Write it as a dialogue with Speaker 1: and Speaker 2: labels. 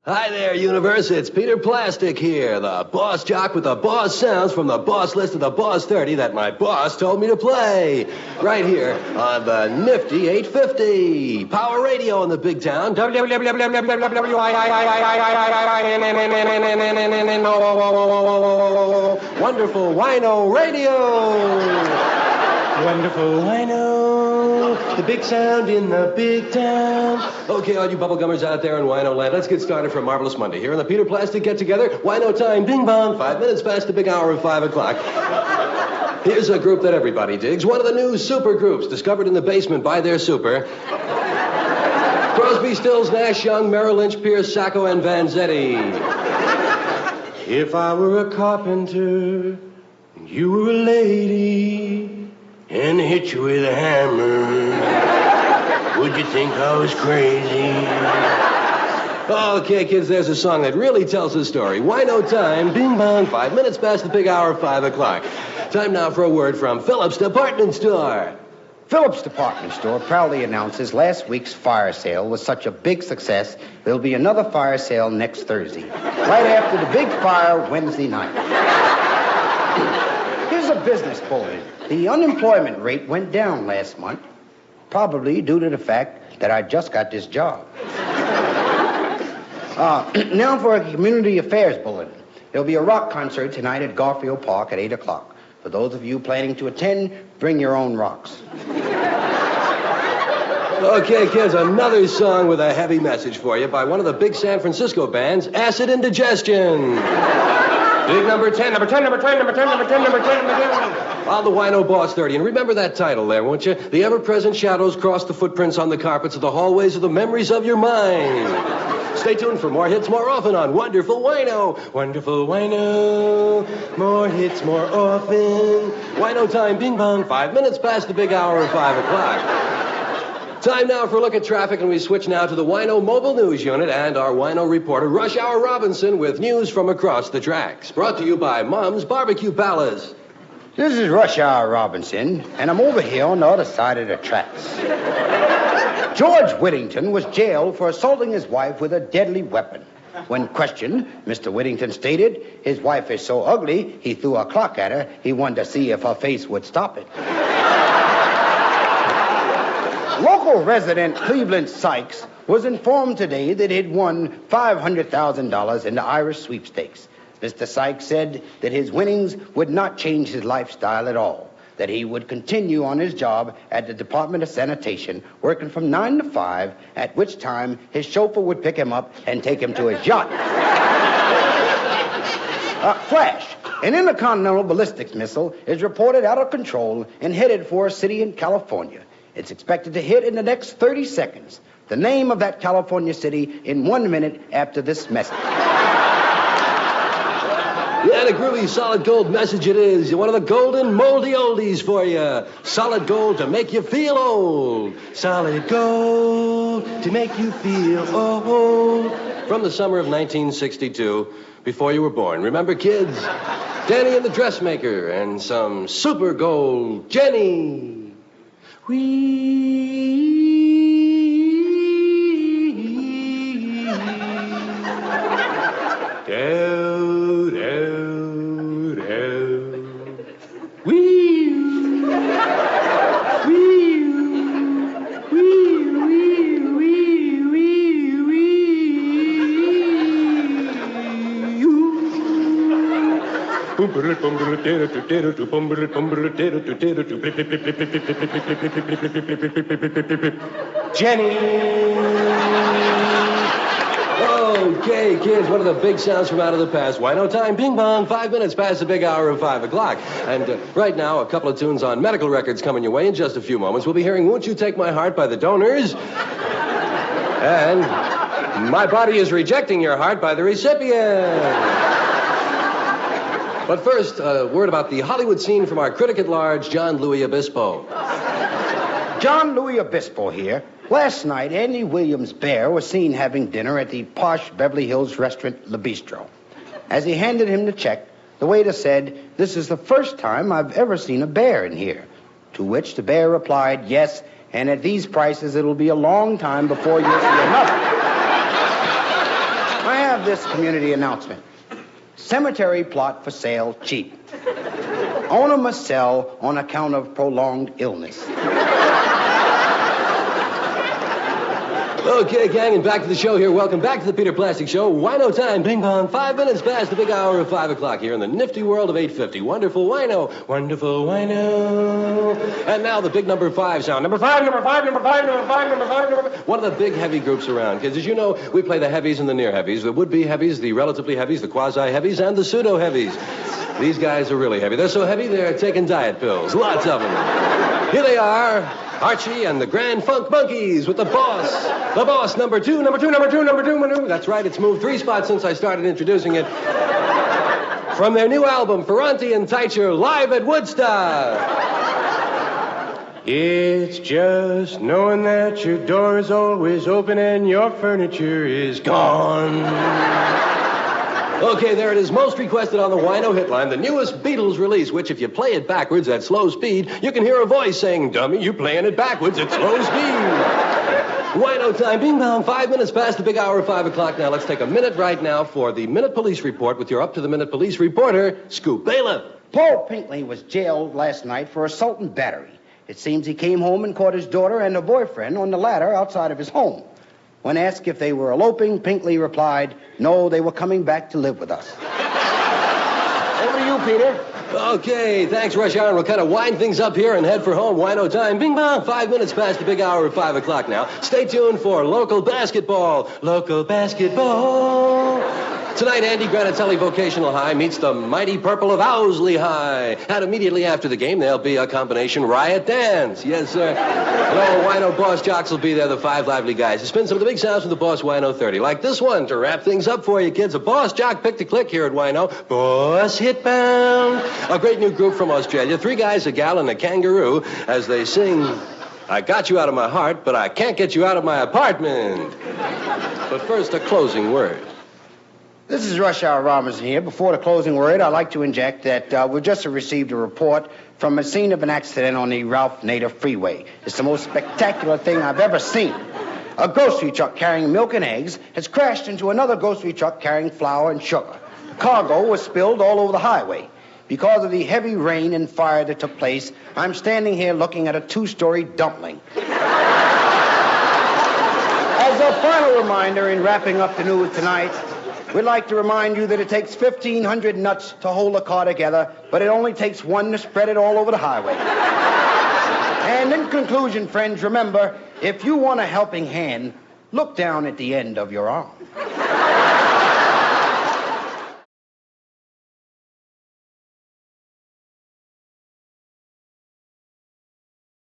Speaker 1: Hi there, universe. It's Peter Plastic here, the boss jock with the boss sounds from the boss list of the boss 30 that my boss told me to play. Right here on the nifty 850. Power radio in the big town. Wonderful Wino radio. Wonderful Wino, the big sound in the big town. Okay, all you bubblegummers out there in Wino land, let's get started for a marvelous Monday. Here on the Peter Plastic Get-Together, Wino time, bing bong, 5 minutes past the big hour of 5 o'clock. Here's a group that everybody digs, one of the new super groups discovered in the basement by their super. Crosby, Stills, Nash, Young, Merrill Lynch, Pierce, Sacco, and Vanzetti. If I were a carpenter, and you were a lady, and hit you with a hammer, would you think I was crazy? Okay, kids, there's a song that really tells the story. Wino time, bing bong, 5 minutes past the big hour of 5 o'clock. Time now for a word from Phillips Department Store.
Speaker 2: Phillips Department Store proudly announces last week's fire sale was such a big success, there'll be another fire sale next Thursday, right after the big fire Wednesday night. Here's a business bulletin. The unemployment rate went down last month, probably due to the fact that I just got this job. Now for a community affairs bulletin. There'll be a rock concert tonight at Garfield Park at 8 o'clock. For those of you planning to attend, bring your own rocks.
Speaker 1: Okay, kids, another song with a heavy message for you by one of the big San Francisco bands, Acid Indigestion. Big number 10, number 10, number 10, number 10, number 10, number 10, number 10. On the Wino Boss 30. And remember that title there, won't you? The ever-present shadows cross the footprints on the carpets of the hallways of the memories of your mind. Stay tuned for more hits more often on Wonderful Wino. Wonderful Wino. More hits more often. Wino time, bing bong, 5 minutes past the big hour of 5 o'clock. Time now for a look at traffic, and we switch now to the Wino Mobile News Unit and our Wino reporter, Rush Hour Robinson, with news from across the tracks. Brought to you by Mom's Barbecue Palace.
Speaker 2: This is Rush Hour Robinson, and I'm over here on the other side of the tracks. George Whittington was jailed for assaulting his wife with a deadly weapon. When questioned, Mr. Whittington stated his wife is so ugly, he threw a clock at her. He wanted to see if her face would stop it. Local resident Cleveland Sykes was informed today that he'd won $500,000 in the Irish sweepstakes. Mr. Sykes said that his winnings would not change his lifestyle at all, that he would continue on his job at the Department of Sanitation, working from 9 to 5, at which time his chauffeur would pick him up and take him to his yacht. Flash. An intercontinental ballistics missile is reported out of control and headed for a city in California. It's expected to hit in the next 30 seconds. The name of that California city in 1 minute after this message.
Speaker 1: Yeah, and a groovy solid gold message it is. One of the golden moldy oldies for you. Solid gold to make you feel old. Solid gold to make you feel old. From the summer of 1962, before you were born. Remember, kids? Danny and the Dressmaker and some super gold Jenny. Jenny. Okay, kids, one of the big sounds from out of the past. Wino time, bing bong, 5 minutes past the big hour of 5 o'clock. And right now, a couple of tunes on medical records coming your way in just a few moments. We'll be hearing Won't You Take My Heart by the Donors. And My Body Is Rejecting Your Heart by the recipient. But first, a word about the Hollywood scene from our critic at large, John Louis Obispo.
Speaker 2: John Louis Obispo here. Last night, Andy Williams' bear was seen having dinner at the posh Beverly Hills restaurant Le Bistro. As he handed him the check, the waiter said, "This is the first time I've ever seen a bear in here." To which the bear replied, "Yes, and at these prices, it'll be a long time before you'll see another." have this community announcement. Cemetery plot for sale cheap. Owner must sell on account of prolonged illness.
Speaker 1: Okay, gang, and back to the show here. Welcome back to the Peter Plastic Show. Wino time, ping pong, 5 minutes past the big hour of 5 o'clock here in the nifty world of 850. Wonderful Wino, wonderful Wino. And now the big number 5 sound. Number 5, number 5, number 5, number 5, number 5, number 5. One of the big heavy groups around. Because as you know, we play the heavies and the near heavies, the would-be heavies, the relatively heavies, the quasi-heavies, and the pseudo-heavies. These guys are really heavy. They're so heavy, they're taking diet pills. Lots of them. Here they are, Archie and the Grand Funk Monkeys with the boss. The boss, number 2, number 2, number 2, number 2, number 2. That's right, it's moved 3 spots since I started introducing it. From their new album, Ferranti and Teicher, live at Woodstock. It's just knowing that your door is always open and your furniture is gone. Okay, there it is, most requested on the Wino Hitline, the newest Beatles release, which if you play it backwards at slow speed, you can hear a voice saying, "Dummy, you playing it backwards at slow speed." Wino time, bing bong, 5 minutes past the big hour of 5 o'clock. Now let's take a minute right now for the Minute Police Report with your up-to-the-minute police reporter, Scoop Bailiff.
Speaker 2: Paul Pinkley was jailed last night for assault and battery. It seems he came home and caught his daughter and her boyfriend on the ladder outside of his home. When asked if they were eloping, Pinkley replied, "No, they were coming back to live with us." Over to you, Peter.
Speaker 1: Okay, thanks, Rush Hour. We'll kind of wind things up here and head for home. Wino time, bing bong, 5 minutes past the big hour of 5 o'clock now. Stay tuned for local basketball. Local basketball. Tonight, Andy Granatelli Vocational High meets the mighty purple of Owsley High. And immediately after the game, there'll be a combination riot dance. Yes, sir. No, Wino Boss Jocks will be there, the 5 lively guys, to spin some of the big sounds from the Boss Wino 30. Like this one, to wrap things up for you kids. A Boss Jock pick to click here at Wino. Boss Hitbound. A great new group from Australia. 3 guys, a gal, and a kangaroo, as they sing, "I got you out of my heart, but I can't get you out of my apartment." But first, a closing word.
Speaker 2: This is Rush Hour Robinson here. Before the closing word, I'd like to inject that we've just received a report from a scene of an accident on the Ralph Nader Freeway. It's the most spectacular thing I've ever seen. A grocery truck carrying milk and eggs has crashed into another grocery truck carrying flour and sugar. The cargo was spilled all over the highway. Because of the heavy rain and fire that took place, I'm standing here looking at a 2-story dumpling. As a final reminder in wrapping up the news tonight, we'd like to remind you that it takes 1,500 nuts to hold a car together, but it only takes one to spread it all over the highway. And in conclusion, friends, remember, if you want a helping hand, look down at the end of your arm.